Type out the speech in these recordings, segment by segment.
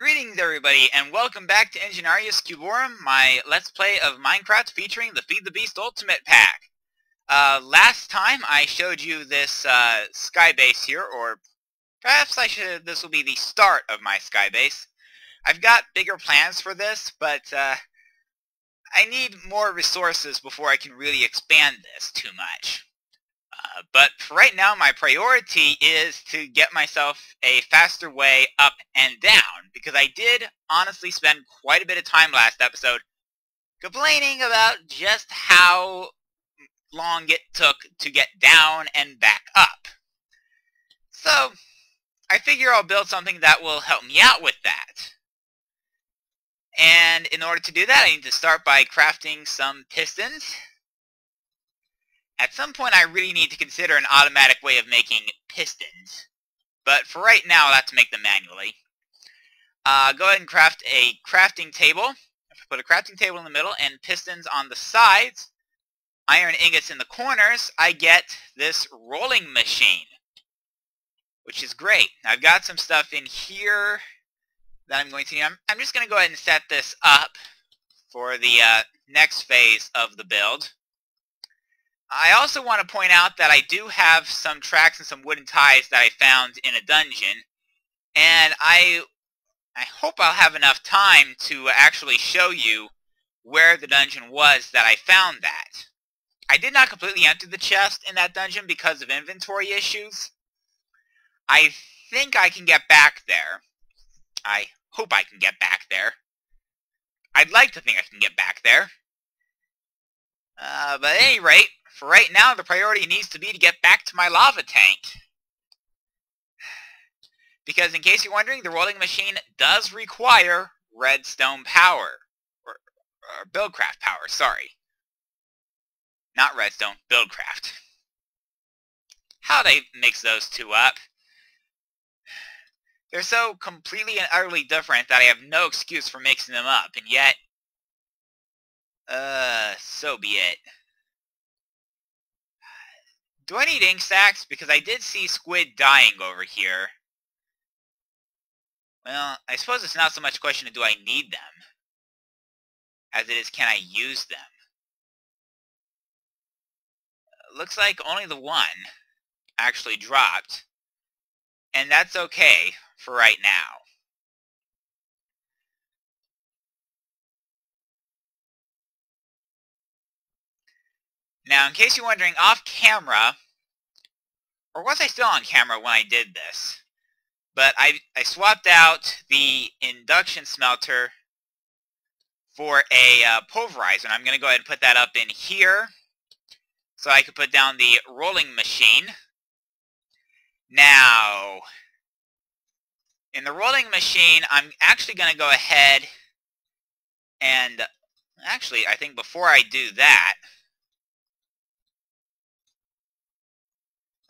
Greetings everybody, and welcome back to Ingenarius Cuborum, my Let's Play of Minecraft featuring the Feed the Beast Ultimate Pack. Last time I showed you this skybase here, or perhaps this will be the start of my skybase. I've got bigger plans for this, but I need more resources before I can really expand this too much. But for right now, my priority is to get myself a faster way up and down, because I did honestly spend quite a bit of time last episode complaining about just how long it took to get down and back up. So, I figure I'll build something that will help me out with that. And in order to do that, I need to start by crafting some pistons. At some point, I really need to consider an automatic way of making pistons. But for right now, I'll have to make them manually. Go ahead and craft a crafting table. Put a crafting table in the middle and pistons on the sides. Iron ingots in the corners. I get this rolling machine, which is great. I've got some stuff in here that I'm going to need. I'm just going to go ahead and set this up for the next phase of the build. I also want to point out that I do have some tracks and some wooden ties that I found in a dungeon, and I hope I'll have enough time to actually show you where the dungeon was that I found that. I did not completely empty the chest in that dungeon because of inventory issues. I think I can get back there. I hope I can get back there. I'd like to think I can get back there. But at any rate, for right now, the priority needs to be to get back to my lava tank. Because in case you're wondering, the rolling machine does require redstone power. Or buildcraft power, sorry. Not redstone, buildcraft. How they mix those two up? They're so completely and utterly different that I have no excuse for mixing them up, and yet... so be it. Do I need ink sacks? Because I did see squid dying over here. Well, I suppose it's not so much a question of do I need them, as it is can I use them. Looks like only the one actually dropped, and that's okay for right now. Now, in case you're wondering, off camera, or was I still on camera when I did this? But I swapped out the induction smelter for a pulverizer, and I'm going to go ahead and put that up in here so I can put down the rolling machine. Now, in the rolling machine, I'm actually going to go ahead and, actually, I think before I do that,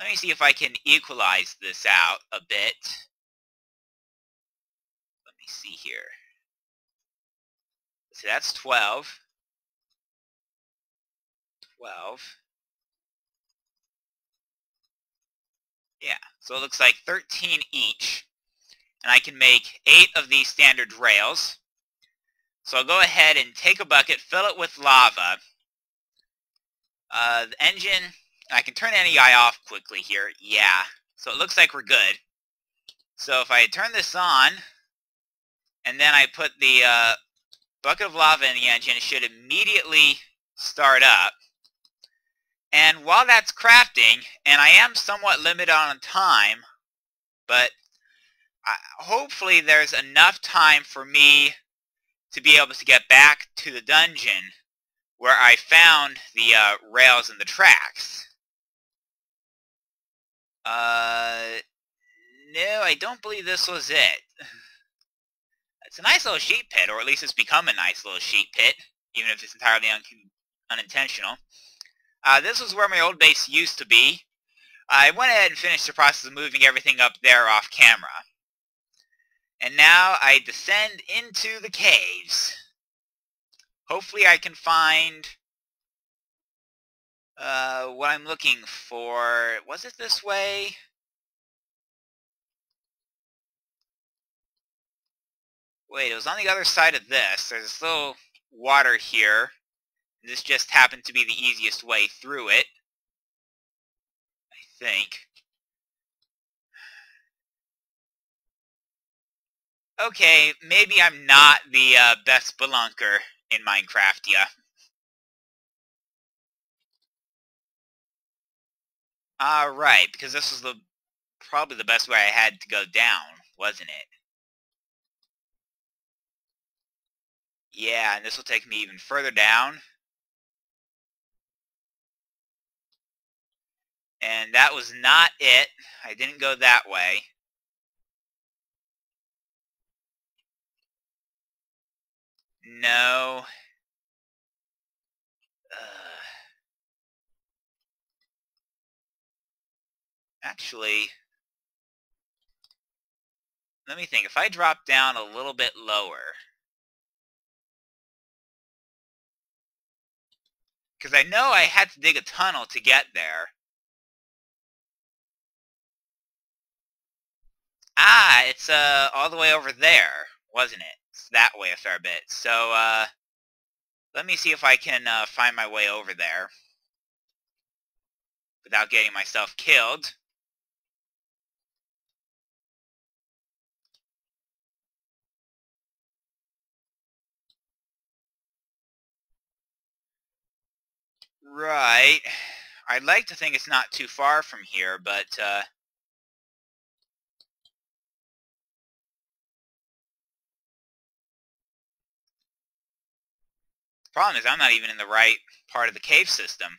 let me see if I can equalize this out a bit. Let me see here. So that's 12. 12. Yeah, so it looks like 13 each. And I can make 8 of these standard rails. So I'll go ahead and take a bucket, fill it with lava. The engine, I can turn any eye off quickly here. Yeah, so it looks like we're good. So if I turn this on, and then I put the bucket of lava in the engine, it should immediately start up. And while that's crafting, and I am somewhat limited on time, but hopefully there's enough time for me to be able to get back to the dungeon where I found the rails and the tracks. No, I don't believe this was it. It's a nice little sheep pit, or at least it's become a nice little sheep pit, even if it's entirely unintentional. This was where my old base used to be. I went ahead and finished the process of moving everything up there off camera. And now I descend into the caves. Hopefully I can find what I'm looking for. Was it this way? Wait, it was on the other side of this. There's this little water here. This just happened to be the easiest way through it, I think. Okay, maybe I'm not the best spelunker in Minecraft, yeah. Alright, because this was probably the best way I had to go down, wasn't it? Yeah, and this will take me even further down. And that was not it. I didn't go that way. No. Actually, let me think. If I drop down a little bit lower, because I know I had to dig a tunnel to get there. Ah, it's all the way over there, wasn't it? It's that way a fair bit. So, let me see if I can find my way over there without getting myself killed. Right. I'd like to think it's not too far from here, but, the problem is I'm not even in the right part of the cave system.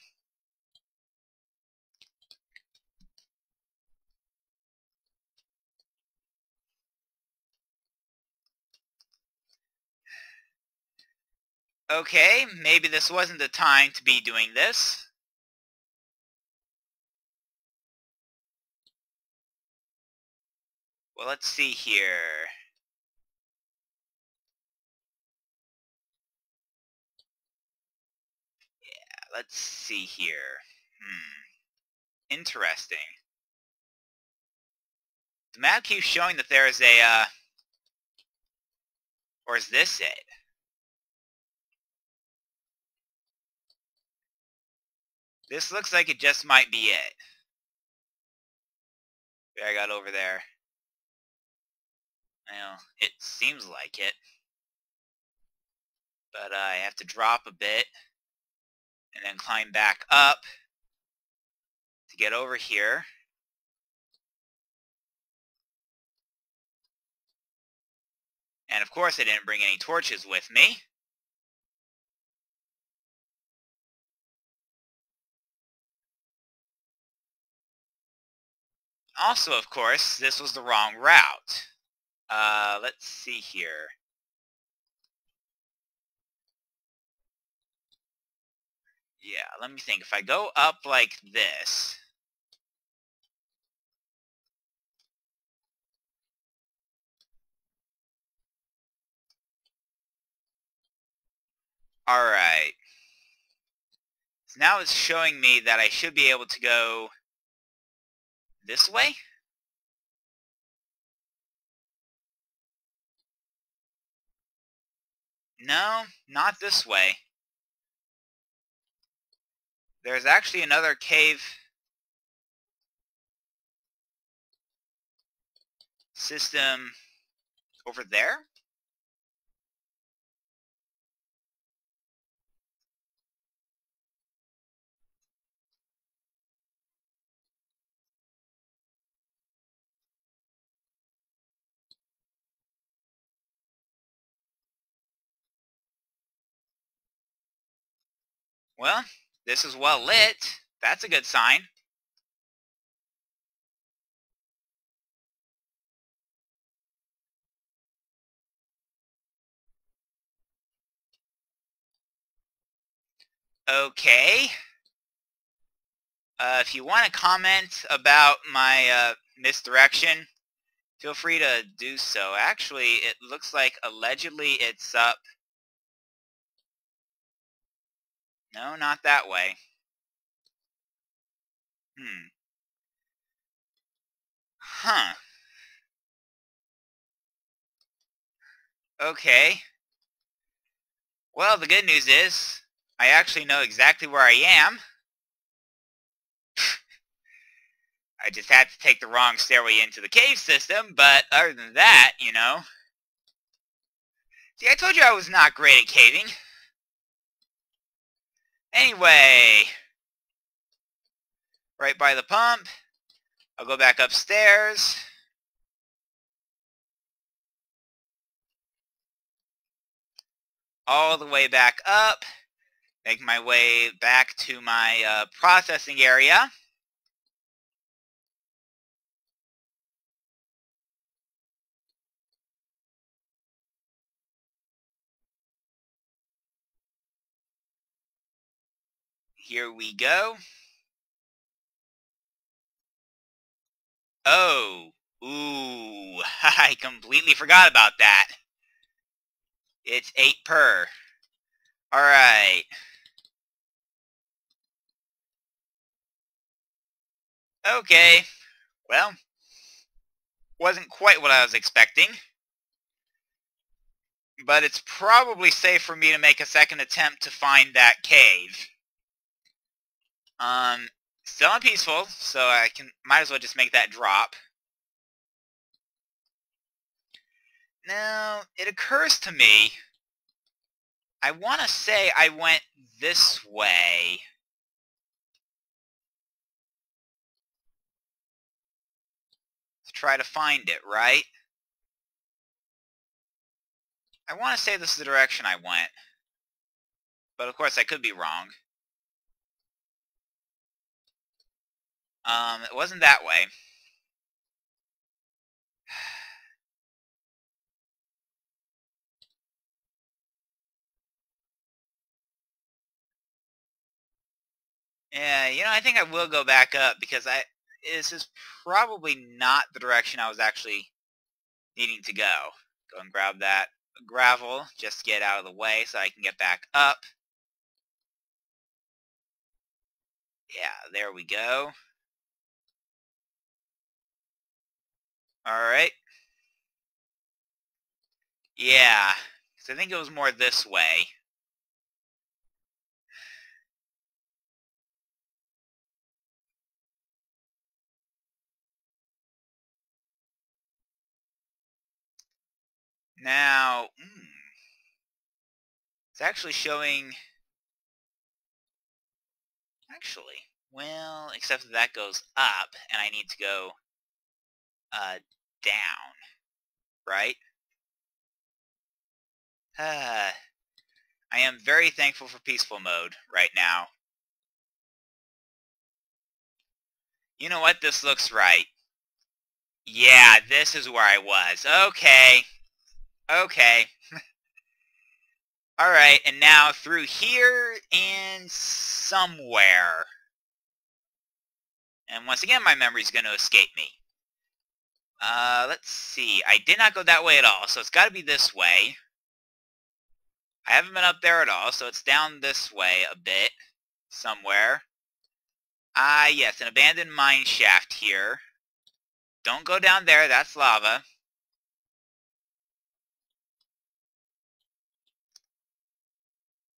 Okay, maybe this wasn't the time to be doing this. Well, let's see here. Yeah, let's see here. Interesting. The map keeps showing that there is a, or is this it? This looks like it just might be it. I got over there. Well, it seems like it. But I have to drop a bit and then climb back up to get over here. And of course I didn't bring any torches with me. Also, of course, this was the wrong route. Let's see here. Yeah, let me think. If I go up like this... Alright. So now it's showing me that I should be able to go this way? No, not this way. There's actually another cave system over there? Well, this is well lit. That's a good sign. Okay. If you want to comment about my misdirection, feel free to do so. Actually, it looks like allegedly it's up. No, not that way. Huh. Okay. Well, the good news is, I actually know exactly where I am. I just had to take the wrong stairway into the cave system, but other than that, you know. See, I told you I was not great at caving. Anyway, right by the pump. I'll go back upstairs. All the way back up. Make my way back to my processing area. Here we go. Oh, ooh, I completely forgot about that. It's 8 per. Alright. Okay. Well, wasn't quite what I was expecting. But it's probably safe for me to make a second attempt to find that cave. Still unpeaceful, so I might as well just make that drop. Now, it occurs to me, I want to say I went this way. To try to find it, right? I want to say this is the direction I went. But of course I could be wrong. It wasn't that way. Yeah, you know, I think I will go back up because this is probably not the direction I was actually needing to go. Go and grab that gravel, just get out of the way so I can get back up. Yeah, there we go. Alright. Yeah, so I think it was more this way. Now, it's actually showing... Actually, well, except that that goes up, and I need to go down, right? I am very thankful for peaceful mode right now. You know what? This looks right. Yeah, this is where I was. Okay. Okay. Alright, and now through here and somewhere. And once again, my memory's going to escape me. Let's see. I did not go that way at all, so it's got to be this way. I haven't been up there at all, so it's down this way a bit. Somewhere. Ah, yes, an abandoned mine shaft here. Don't go down there, that's lava.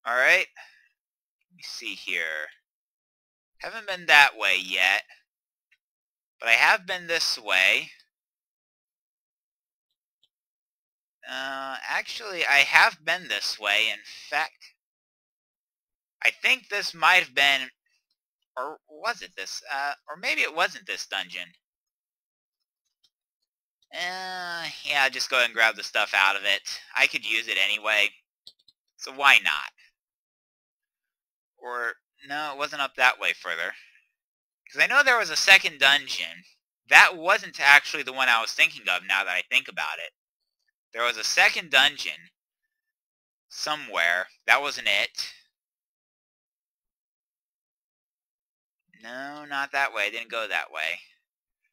Alright. Let me see here. Haven't been that way yet. But I have been this way. Actually, I have been this way. In fact, I think this might have been... Or was it this? Or maybe it wasn't this dungeon. Yeah, just go ahead and grab the stuff out of it. I could use it anyway. So why not? Or, no, it wasn't up that way further. Because I know there was a second dungeon. That wasn't actually the one I was thinking of now that I think about it. There was a second dungeon somewhere. That wasn't it. No, not that way. I didn't go that way.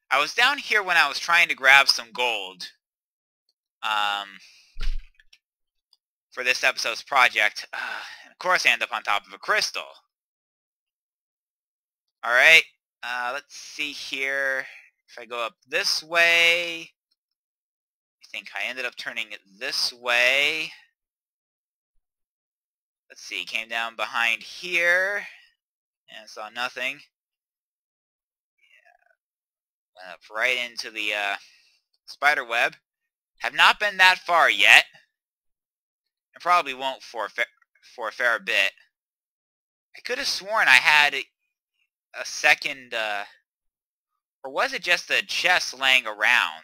I was down here when I was trying to grab some gold. For this episode's project. And of course I end up on top of a crystal. Alright. Let's see here. If I go up this way, think I ended up turning it this way. Let's see, came down behind here and saw nothing. Went up right into the spider web. Have not been that far yet. And probably won't for a fair bit. I could have sworn I had a second, or was it just a chest laying around?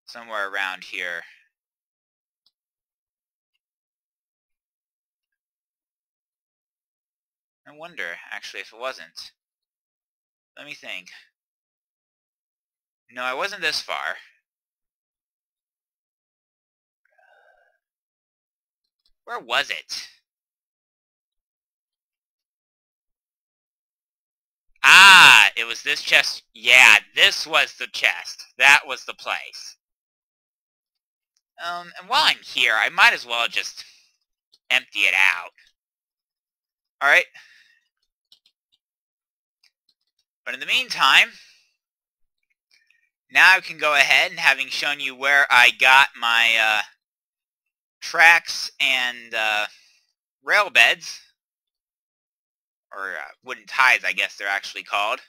Somewhere around here. I wonder, actually, if it wasn't. Let me think. No, I wasn't this far. Where was it? Ah, it was this chest. Yeah, this was the chest. That was the place. And while I'm here, I might as well just empty it out. Alright. But in the meantime, now I can go ahead and, having shown you where I got my tracks and rail beds, or wooden ties, I guess they're actually called.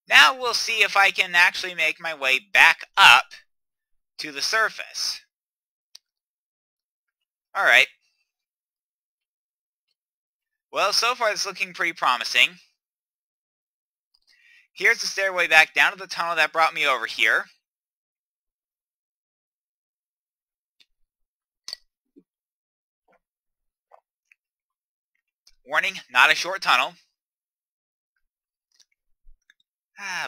Now we'll see if I can actually make my way back up to the surface. Alright. Well, so far it's looking pretty promising. Here's the stairway back down to the tunnel that brought me over here. Warning, not a short tunnel.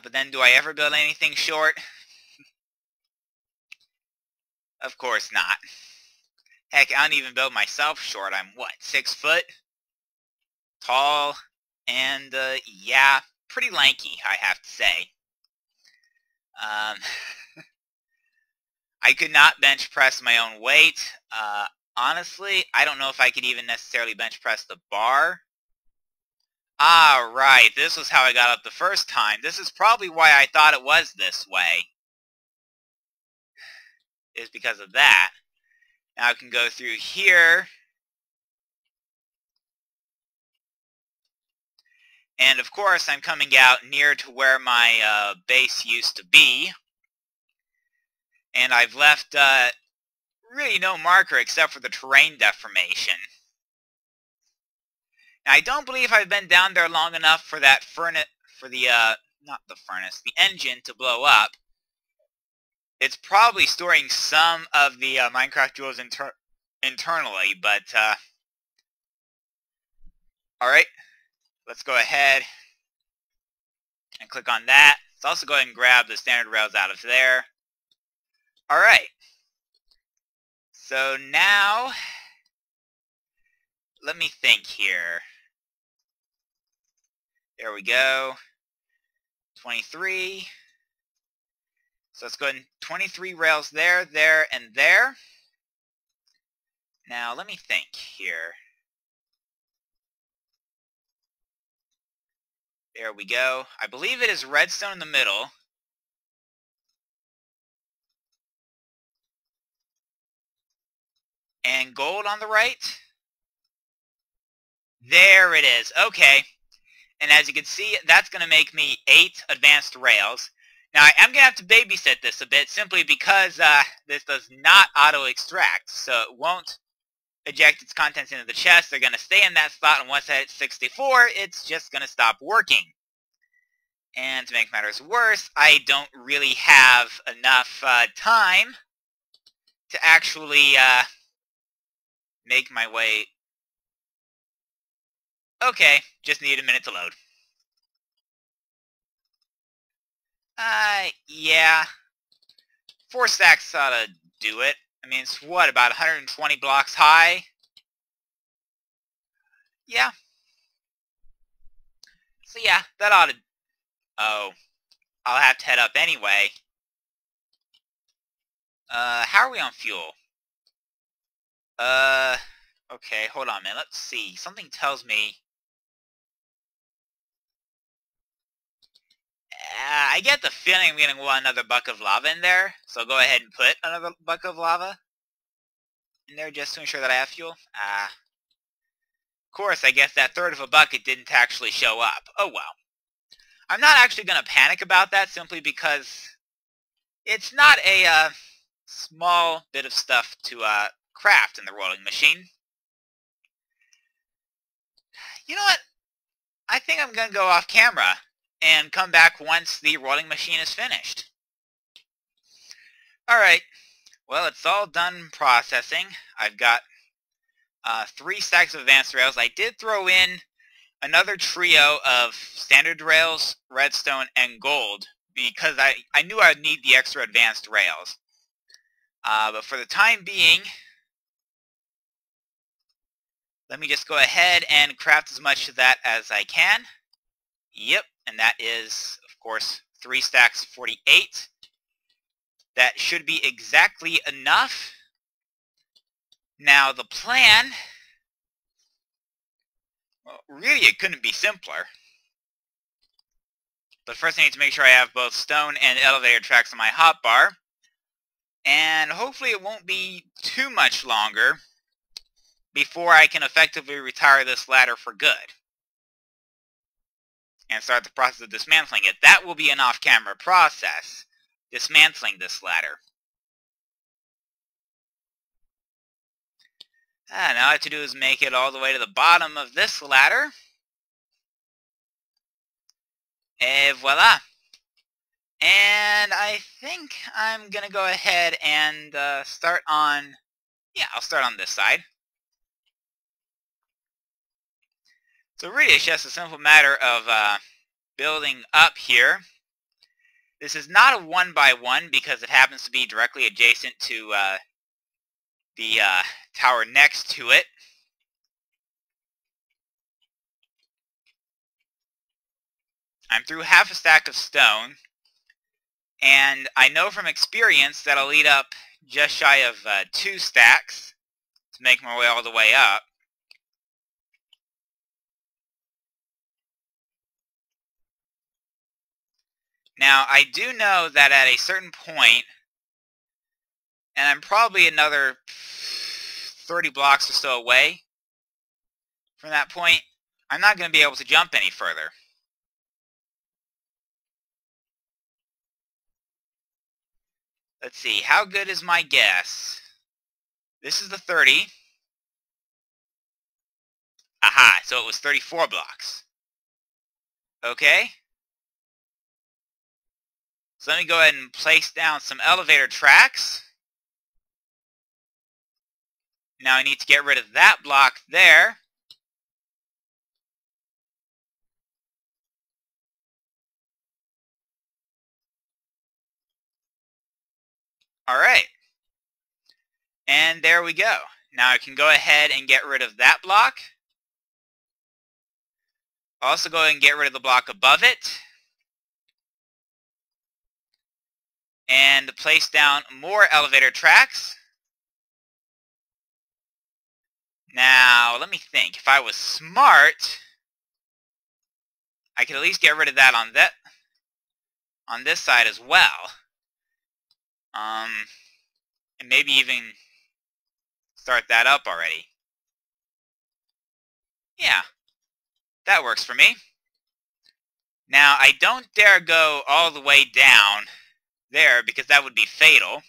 But then do I ever build anything short? Of course not. Heck, I don't even build myself short. I'm, what, 6 foot? Tall, and, yeah, pretty lanky, I have to say. I could not bench press my own weight. Honestly, I don't know if I could even necessarily bench press the bar. Ah, right, this was how I got up the first time. This is probably why I thought it was this way. Is because of that. Now I can go through here. And of course, I'm coming out near to where my base used to be. And I've left really no marker except for the terrain deformation. Now, I don't believe I've been down there long enough for that furnace, for the, not the furnace, the engine to blow up. It's probably storing some of the Minecraft jewels internally, but, alright. Let's go ahead and click on that. Let's also go ahead and grab the standard rails out of there. Alright. So now, let me think here. There we go. 23. So let's go ahead and 23 rails there, there, and there. Now, let me think here. There we go. I believe it is redstone in the middle. And gold on the right. There it is. Okay. And as you can see, that's going to make me 8 advanced rails. Now, I am going to have to babysit this a bit, simply because this does not auto-extract, so it won't eject its contents into the chest. They're going to stay in that slot, and once I hit 64, it's just going to stop working. And to make matters worse, I don't really have enough time to actually make my way. Okay, just need a minute to load. Yeah. 4 stacks ought to do it. I mean, it's what, about 120 blocks high? Yeah. So yeah, that ought to... Oh. I'll have to head up anyway. How are we on fuel? Okay, hold on a minute. Let's see. Something tells me... I get the feeling I'm going to want another bucket of lava in there, so I'll go ahead and put another bucket of lava in there just to ensure that I have fuel. Of course, I guess that third of a bucket didn't actually show up. Oh well. I'm not actually going to panic about that simply because it's not a small bit of stuff to craft in the rolling machine. You know what? I think I'm going to go off camera and come back once the rolling machine is finished. Alright, well, it's all done processing. I've got 3 stacks of advanced rails. I did throw in another trio of standard rails, redstone, and gold because I knew I would need the extra advanced rails. But for the time being, let me just go ahead and craft as much of that as I can. Yep, and that is, of course, 3 stacks, 48. That should be exactly enough. Now, the plan, well, really it couldn't be simpler. But first I need to make sure I have both stone and elevator tracks on my hotbar. And hopefully it won't be too much longer before I can effectively retire this ladder for good and start the process of dismantling it. That will be an off-camera process, dismantling this ladder. Now all I have to do is make it all the way to the bottom of this ladder. Et voila. And I think I'm going to go ahead and start on... Yeah, I'll start on this side. So really it's just a simple matter of building up here. This is not a 1x1 because it happens to be directly adjacent to the tower next to it. I'm through half a stack of stone, and I know from experience that I'll eat up just shy of 2 stacks to make my way all the way up. Now, I do know that at a certain point, and I'm probably another 30 blocks or so away from that point, I'm not going to be able to jump any further. Let's see, how good is my guess? This is the 30. Aha, so it was 34 blocks. Okay. So let me go ahead and place down some elevator tracks. Now I need to get rid of that block there. Alright. And there we go. Now I can go ahead and get rid of that block. Also go ahead and get rid of the block above it. And place down more elevator tracks. Now, let me think. If I was smart, I could at least get rid of that on this side as well. And maybe even start that up already. Yeah, that works for me. Now, I don't dare go all the way down there because that would be fatal.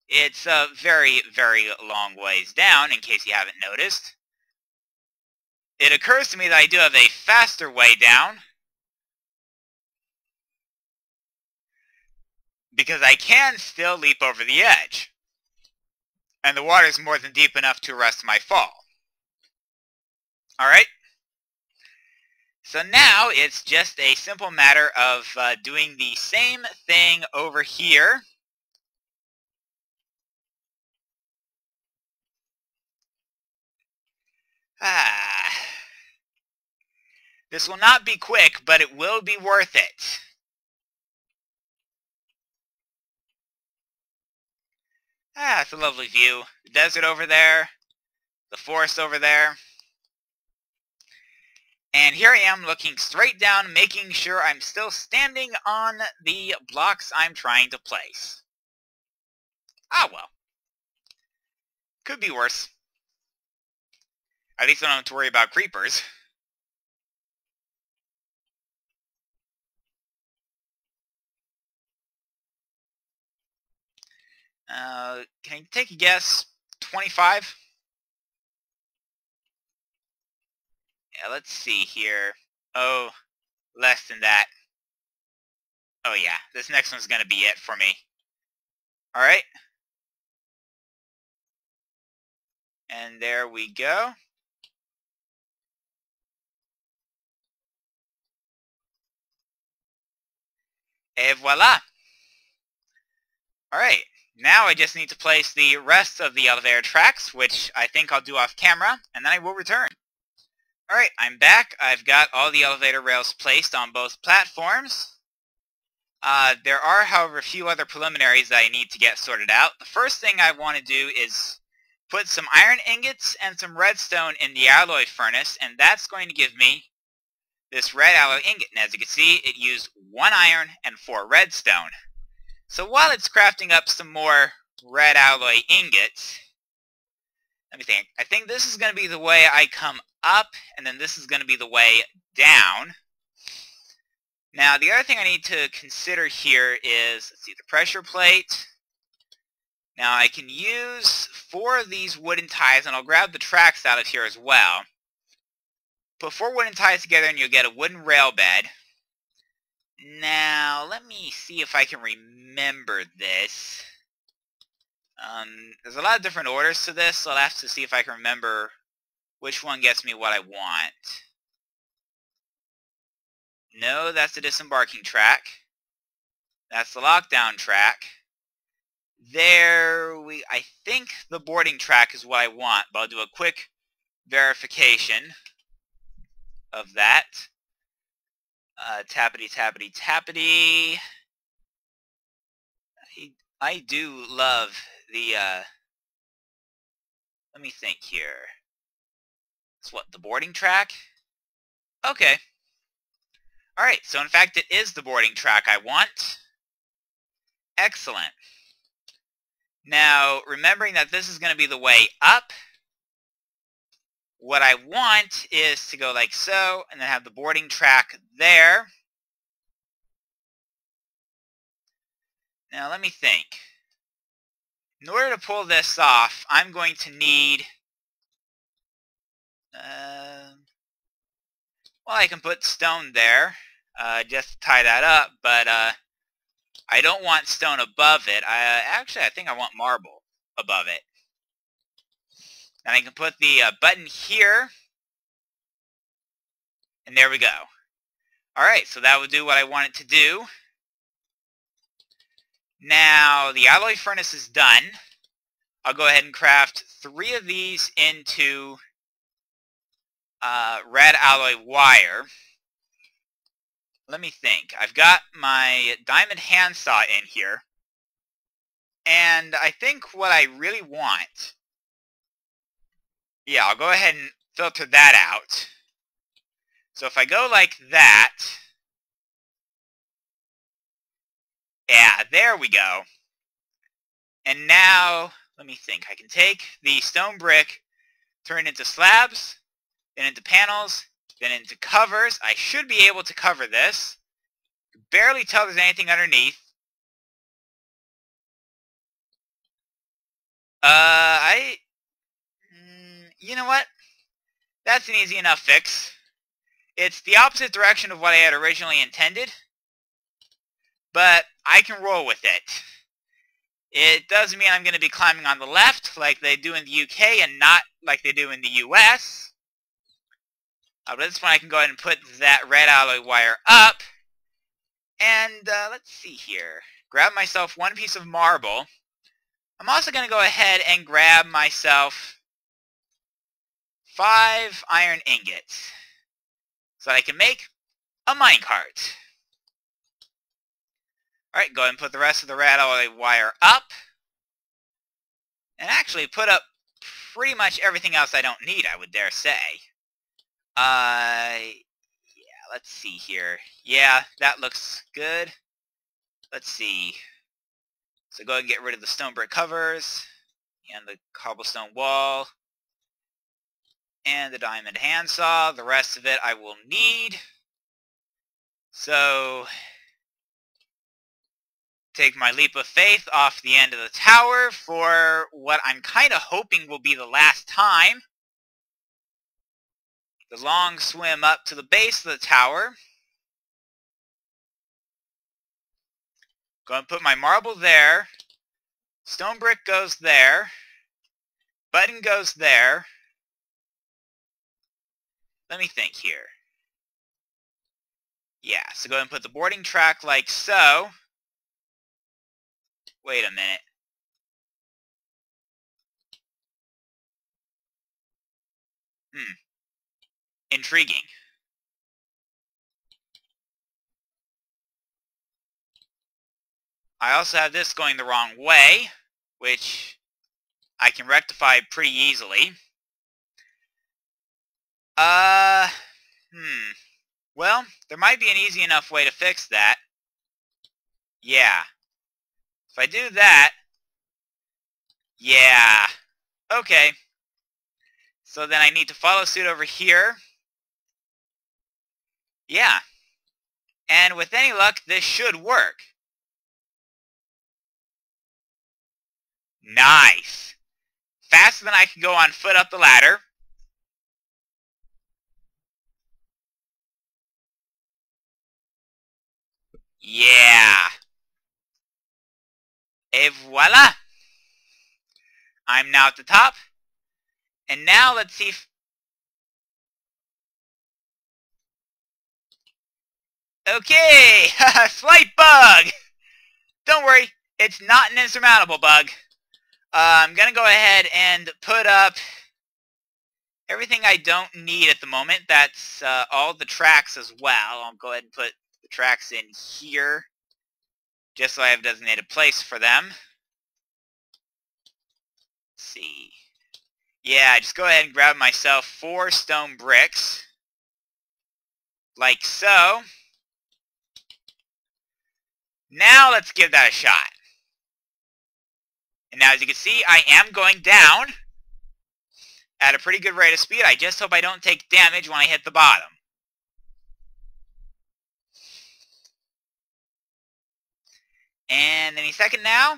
It's a very, very long ways down, in case you haven't noticed. It occurs to me that I do have a faster way down, because I can still leap over the edge. And the water is more than deep enough to arrest my fall. Alright? So now it's just a simple matter of doing the same thing over here. This will not be quick, but it will be worth it. It's a lovely view. The desert over there, the forest over there. And here I am looking straight down, making sure I'm still standing on the blocks I'm trying to place. Ah, well. Could be worse. At least I don't have to worry about creepers. Can I take a guess? 25? Yeah, let's see here. Oh, less than that. Oh yeah, this next one's gonna be it for me. Alright. And there we go. Et voila! Alright, now I just need to place the rest of the elevator tracks, which I think I'll do off camera, and then I will return. Alright, I'm back. I've got all the elevator rails placed on both platforms. There are, however, a few other preliminaries that I need to get sorted out. The first thing I want to do is put some iron ingots and some redstone in the alloy furnace, and that's going to give me this red alloy ingot. And as you can see, it used 1 iron and 4 redstone. So while it's crafting up some more red alloy ingots, let me think. I think this is going to be the way I come up, and then this is going to be the way down. Now, the other thing I need to consider here is, let's see, the pressure plate. Now, I can use 4 of these wooden ties, and I'll grab the tracks out of here as well. Put 4 wooden ties together, and you'll get a wooden rail bed. Now, let me see if I can remember this. There's a lot of different orders to this, so I'll have to see if I can remember which one gets me what I want. No, that's the disembarking track. That's the lockdown track. I think the boarding track is what I want, but I'll do a quick verification of that. Tappity, tappity, tappity. I do love the, let me think here. It's what, the boarding track? Okay. Alright, so in fact it is the boarding track I want. Excellent. Now, remembering that this is going to be the way up, what I want is to go like so, and then have the boarding track there. Now, let me think. In order to pull this off, I'm going to need... well, I can put stone there, just to tie that up, but I don't want stone above it. Actually, I think I want marble above it. And I can put the button here, and there we go. Alright, so that would do what I want it to do. Now, the alloy furnace is done. I'll go ahead and craft 3 of these into red alloy wire. Let me think. I've got my diamond handsaw in here. And I think what I really want... yeah, I'll go ahead and filter that out. So if I go like that... yeah, there we go. And now, let me think. I can take the stone brick, turn it into slabs, then into panels, then into covers. I should be able to cover this. Barely tell there's anything underneath. You know what? That's an easy enough fix. It's the opposite direction of what I had originally intended, but I can roll with it. It doesn't mean I'm going to be climbing on the left like they do in the UK and not like they do in the US. But at this point I can go ahead and put that red alloy wire up. And let's see here. Grab myself 1 piece of marble. I'm also going to go ahead and grab myself 5 iron ingots so that I can make a minecart. Alright, go ahead and put the rest of the red alloy wire up. And actually put up pretty much everything else I don't need, I would dare say. let's see here. Yeah, that looks good. Let's see. So go ahead and get rid of the stone brick covers and the cobblestone wall and the diamond handsaw. The rest of it I will need. So take my leap of faith off the end of the tower for what I'm kind of hoping will be the last time. The long swim up to the base of the tower. Go and put my marble there. Stone brick goes there. Button goes there. Let me think here. Yeah, so go ahead and put the boarding track like so. Wait a minute. Intriguing. I also have this going the wrong way, which I can rectify pretty easily. Well, there might be an easy enough way to fix that. Yeah. If I do that... Yeah. Okay. So then I need to follow suit over here. Yeah. And with any luck, this should work. Nice. Faster than I can go on foot up the ladder. Yeah. Et voila. I'm now at the top. And now let's see if... Okay. Slight bug. Don't worry. It's not an insurmountable bug. I'm going to go ahead and put up everything I don't need at the moment. That's all the tracks as well. I'll go ahead and put the tracks in here, just so I have a designated place for them. Let's see. Yeah, just go ahead and grab myself 4 stone bricks, like so. Now let's give that a shot. And now as you can see, I am going down at a pretty good rate of speed. I just hope I don't take damage when I hit the bottom. And any second now.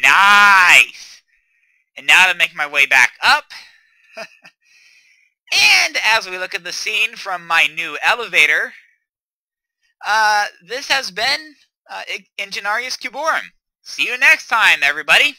Nice! And now to make my way back up. And as we look at the scene from my new elevator, this has been Ingenarius Cuborum. See you next time, everybody!